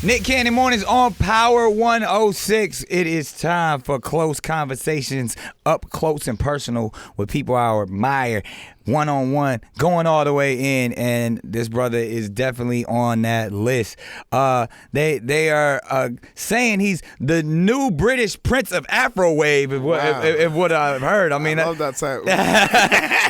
Nick Cannon Mornings on Power 106. It is time for close conversations, up close and personal with people I admire, one-on-one, going all the way in, and this brother is definitely on that list. They are saying he's the new British Prince of Afrowave, if what I've heard. I mean, I love that title.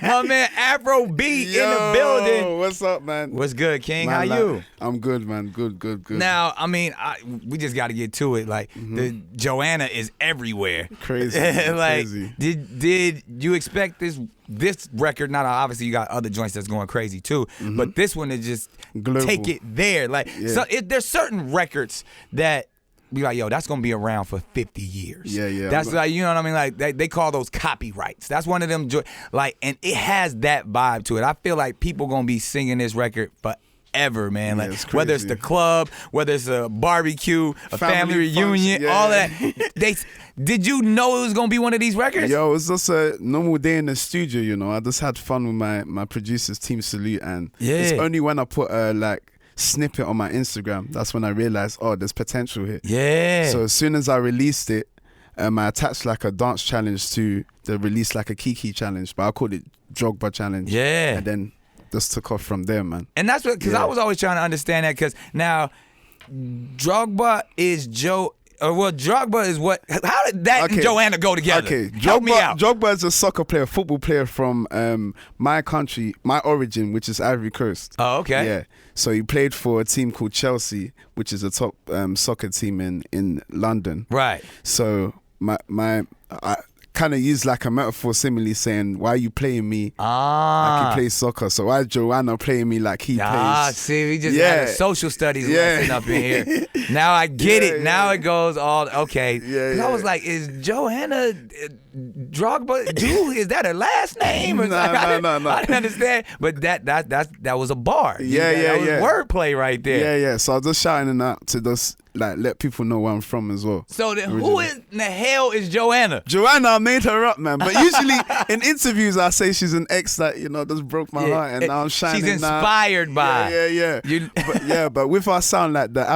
My man Afro B in the building. What's up, man? What's good, King? Man, How you? I'm good, man. Good. Now, I mean, we just got to get to it. Like, the Joanna is everywhere. Crazy. Like, crazy. Did you expect this record? Not obviously, you got other joints that's going crazy too, but this one to just Global. take it there. Like, so there's certain records that be like, yo, that's gonna be around for 50 years. Yeah. That's like, you know what I mean? Like, they call those copyrights. That's one of them. Like, and it has that vibe to it. I feel like people gonna be singing this record forever, man. Like, whether it's the club, whether it's a barbecue, a family reunion, all that. Did you know it was gonna be one of these records? Yo, it was just a normal day in the studio, you know. I just had fun with my producers, Team Salute, and it's only when I put snippet on my Instagram that's when I realized, there's potential here. Yeah. So as soon as I released it, I attached like a dance challenge to the release, like a Kiki challenge, but I called it Drogba challenge. Yeah. And then just took off from there, man. And that's what, because I was always trying to understand that, because now Drogba is Drogba is what? How did that and Joanna go together? Okay, help me out. Drogba is a soccer player, football player from my country, my origin, which is Ivory Coast. Oh, okay. Yeah. So he played for a team called Chelsea, which is a top soccer team in London. Right. So I kind of use like a metaphor, simile, saying, why are you playing me like he plays soccer? So why is Joanna playing me like he plays? See, we just had a social studies lesson up in here. Now I get it. Now it goes all, okay. I was like, is Joanna Drogba? Dude, is that her last name? No. I didn't understand. But that was a bar. That was wordplay right there. Yeah. So I was just shouting it out to just let people know where I'm from as well. So then who in the hell is Joanna? Joanna, I made her up, man. But usually in interviews I say she's an ex that, just broke my heart, and now I'm shining. She's inspired by. Yeah. But with our sound, like the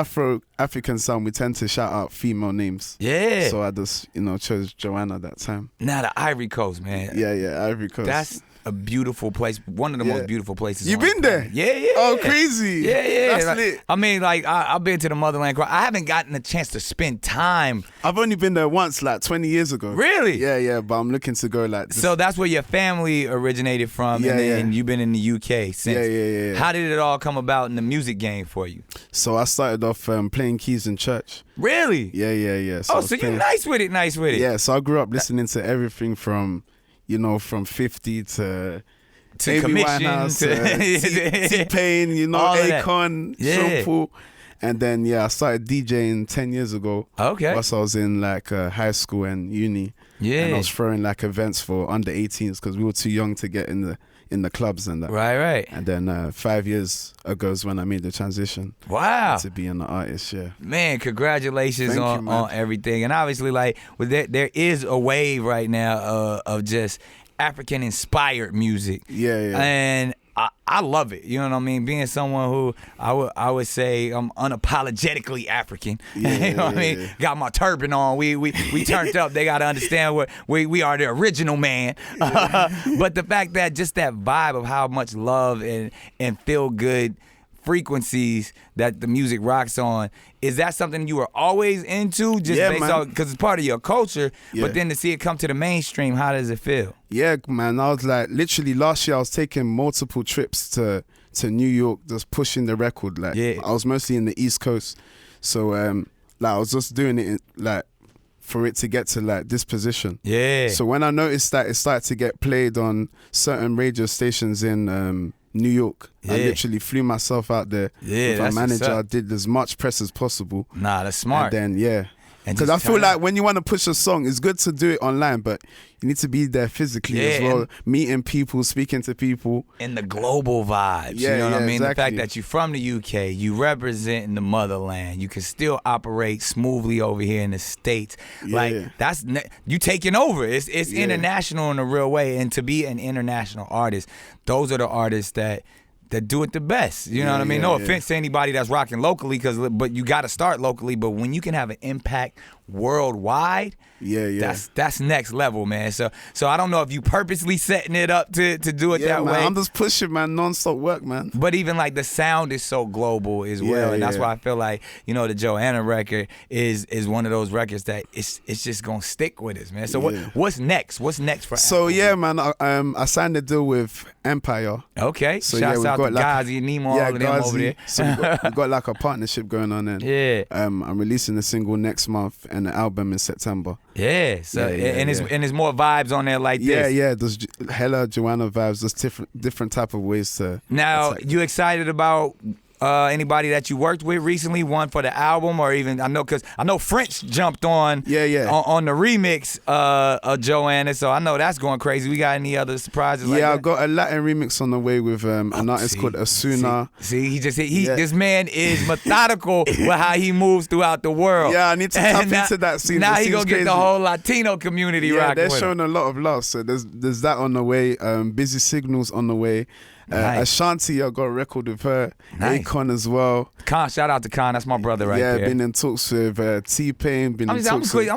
African sound, we tend to shout out female names. Yeah. So I just, chose Joanna that time. Now the Ivory Coast, man. Yeah, Ivory Coast. That's a beautiful place. One of the most beautiful places. You been there? Yeah. Oh, crazy. Yeah. That's lit. I mean, like, I've been to the motherland. I haven't gotten a chance to spend time. I've only been there once, like 20 years ago. Really? Yeah, but I'm looking to go like this. So that's where your family originated from, and you've been in the UK since. Yeah. How did it all come about in the music game for you? So I started off playing keys in church. Really? Yeah. So you're nice with it. Yeah, so I grew up listening to everything from 50 to Commission, to T-Pain, Akon, Sean. And then, I started DJing 10 years ago. Okay. Whilst I was in like high school and uni. Yeah. And I was throwing like events for under 18s because we were too young to get in the clubs and that. Right. And then 5 years ago is when I made the transition. Wow. To be an artist, yeah. Man, congratulations on everything. And obviously, like, there is a wave right now of just African-inspired music. Yeah. And I love it. You know what I mean? Being someone who I would say I'm unapologetically African. Yeah, you know what I mean? Got my turban on. We turned up. They got to understand what we are, the original man. But the fact that just that vibe of how much love and feel good frequencies that the music rocks on, is that something you were always into, just based on, because it's part of your culture, but then to see it come to the mainstream, how does it feel? Yeah, man, I was like, literally last year I was taking multiple trips to New York, just pushing the record. Like, I was mostly in the East Coast, so I was just doing it for it to get to like this position. Yeah. So when I noticed that it started to get played on certain radio stations in New York, I literally flew myself out there with a manager. I did as much press as possible. Nah, that's smart. And then because I feel like when you want to push a song, it's good to do it online, but you need to be there physically as well, meeting people, speaking to people. And the global vibes, you know what I mean? Exactly. The fact that you're from the UK, you representing the motherland, you can still operate smoothly over here in the States. Like, that's you taking over. It's international in a real way. And to be an international artist, those are the artists that that do it the best. You know what I mean? No offense to anybody that's rocking locally, but you got to start locally. But when you can have an impact worldwide, that's next level, man. So I don't know if you purposely setting it up to do it that man, way. I'm just pushing, man, non-stop work, man. But even like the sound is so global as well, and that's why I feel like, you know, the Joanna record is one of those records that it's just gonna stick with us, man. So what's next? What's next for? So man, I signed a deal with Empire. Okay, so shouts out to Gazi and Nemo, all of them over there. So we got like a partnership going on then. Yeah. I'm releasing a single next month and an album in September. Yeah. So and there's more vibes on there like this. Yeah. There's hella Joanna vibes. There's different type of ways to. Now, you excited about anybody that you worked with recently, one for the album, or even I know French jumped on on the remix of Joanna, so I know that's going crazy. We got any other surprises? Like that? I got a Latin remix on the way with an artist called Asuna. See, this man is methodical with how he moves throughout the world. Yeah, I need to tap into that scene. Now he gonna get the whole Latino community rocking. They're showing a lot of love. So there's that on the way. Busy Signals on the way. Ashanti, I got a record with her. Nice. Akon as well. Con, shout out to Con, that's my brother right there. Yeah, been in talks with T-Pain. I'm gonna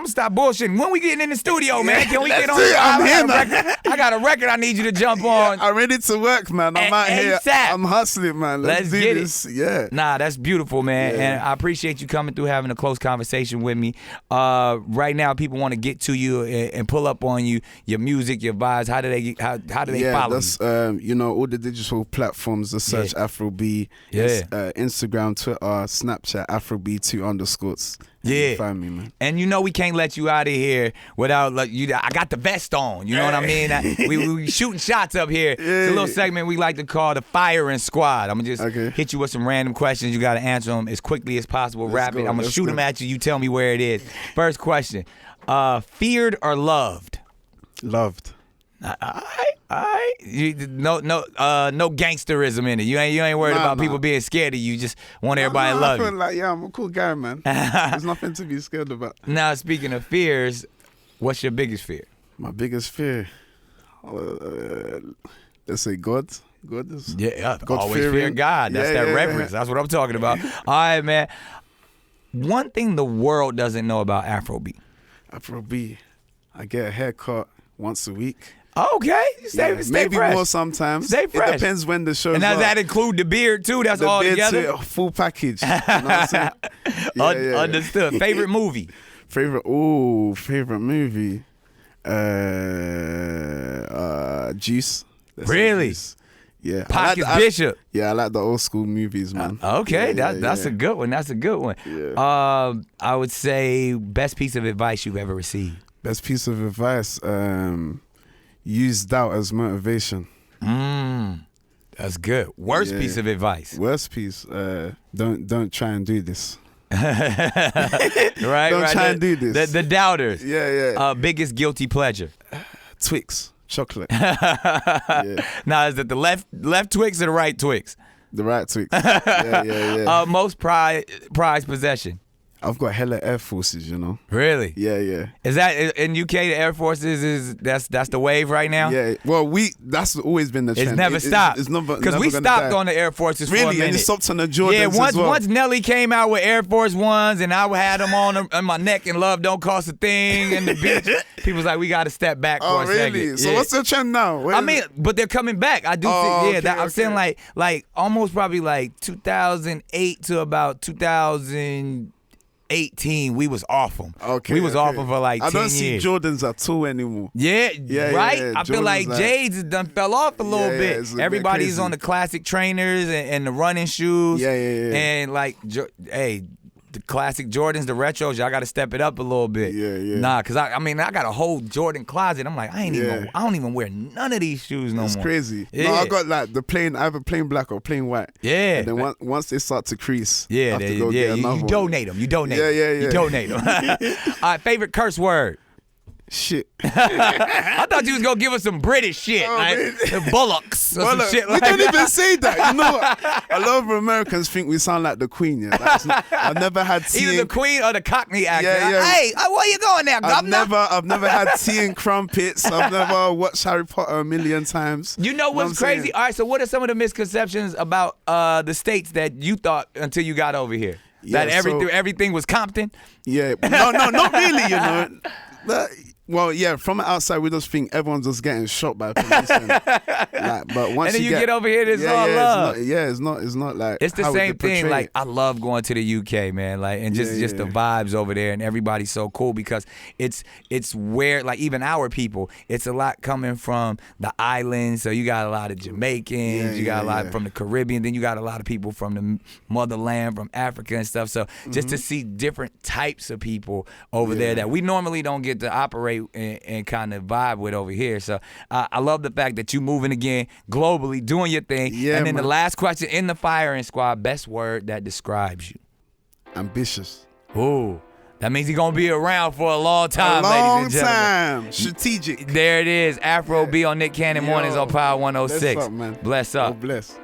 stop bullshitting. When we getting in the studio, man? Can we get on? I'm here, man. I got a record I need you to jump on. I'm ready to work, man. I'm out here. ASAP. I'm hustling, man. Let's do get this. It. Yeah. Nah, that's beautiful, man. And I appreciate you coming through, having a close conversation with me. Right now, people want to get to you and pull up on you, your music, your vibes. How do they follow you? You know, all the digital platforms. Just search AfroB. Instagram, Twitter, Snapchat, AfroB 2_. Yeah, find me, man. And you know we can't let you out of here without you. I got the vest on. You know what I mean? We shooting shots up here. It's a little segment we like to call the firing squad. I'm gonna just hit you with some random questions. You got to answer them as quickly as possible. Rapid. I'm gonna shoot them at you. You tell me where it is. First question: feared or loved? Loved. All right. No gangsterism in it. You ain't worried about people being scared of you. You just want everybody to love you. I feel like, I'm a cool guy, man. There's nothing to be scared about. Now, speaking of fears, what's your biggest fear? My biggest fear, let's say God. God is always fear God. That's that reverence. That's what I'm talking about. All right, man. One thing the world doesn't know about AfroB. AfroB, I get a haircut once a week. Okay, stay maybe fresh. More sometimes. Stay fresh. It depends when the show's And does that include the beard too? That's all together? The full package. You know what I'm saying? Understood. Favorite movie? Favorite movie? Juice. Really? Juice. Yeah. Pockets Bishop. I like the old school movies, man. Okay, that's a good one. That's a good one. Yeah. I would say best piece of advice you've ever received. Best piece of advice, use doubt as motivation. That's good. Worst piece of advice. Worst piece, don't try and do this. Right. Don't try and do this. The doubters. Yeah. Biggest guilty pleasure. Twix, chocolate. Now, is it the left Twix or the right Twix? The right Twix. Yeah. Most prized possession. I've got hella Air Forces, you know. Really? Yeah. Is that in UK? The Air Forces that's the wave right now. Yeah. Well, that's always been the trend. It's never stopped. It's never because we stopped on the Air Forces. Really, for a minute. And it stopped on the Jordans. Yeah. As well. Once Nelly came out with Air Force Ones, and I had them on my neck, and love don't cost a thing, and the beach. People was like, we got to step back for a second. Really? So what's the trend now? But they're coming back. I do think. I'm saying like almost probably like 2008 to about 2018, we was off them. We was off them for like 10 years. I don't see Jordans at all anymore. Yeah, right? Yeah. I feel like Jades done fell off a little bit. Everybody's on the classic trainers and the running shoes. Yeah. And like, the classic Jordans, the retros, y'all got to step it up a little bit. Yeah. Nah, because I got a whole Jordan closet. I'm like, I don't even wear none of these shoes no more. It's crazy. Yeah. No, I got like the plain, either plain black or plain white. Yeah. And then once they start to crease, I have to go get another you donate them. You donate them. Yeah. You donate them. All right, favorite curse word? Shit. I thought you was gonna give us some British shit, like the Bullocks or some shit we like don't that. even say that. You know what? A lot of Americans think we sound like the Queen. Yeah, I've never had tea. Either the Queen or the Cockney accent. Yeah, yeah. Hey, where you going there, governor? I've never had tea and crumpets. I've never watched Harry Potter a million times. You know what's crazy? All right, so what are some of the misconceptions about the states that you thought until you got over here? Yeah, that everything was Compton? Yeah, no, not really. You know. Well, yeah, from the outside, we just think everyone's just getting shot by police. But once and then you get over here, it's all love. It's not like it's the same thing. Like I love going to the UK, man. Like and just the vibes over there, and everybody's so cool because it's where like even our people. It's a lot coming from the islands, so you got a lot of Jamaicans, you got a lot from the Caribbean, then you got a lot of people from the motherland, from Africa and stuff. So just to see different types of people over there that we normally don't get to operate and kind of vibe with over here. So I love the fact that you moving again globally, doing your thing. Yeah, and then the last question in the firing squad, best word that describes you. Ambitious. Ooh. That means he's gonna be around for a long time, ladies and gentlemen. time. Strategic. There it is. Afro B on Nick Cannon Mornings on Power 106. Bless up, man. Bless up. Oh, bless.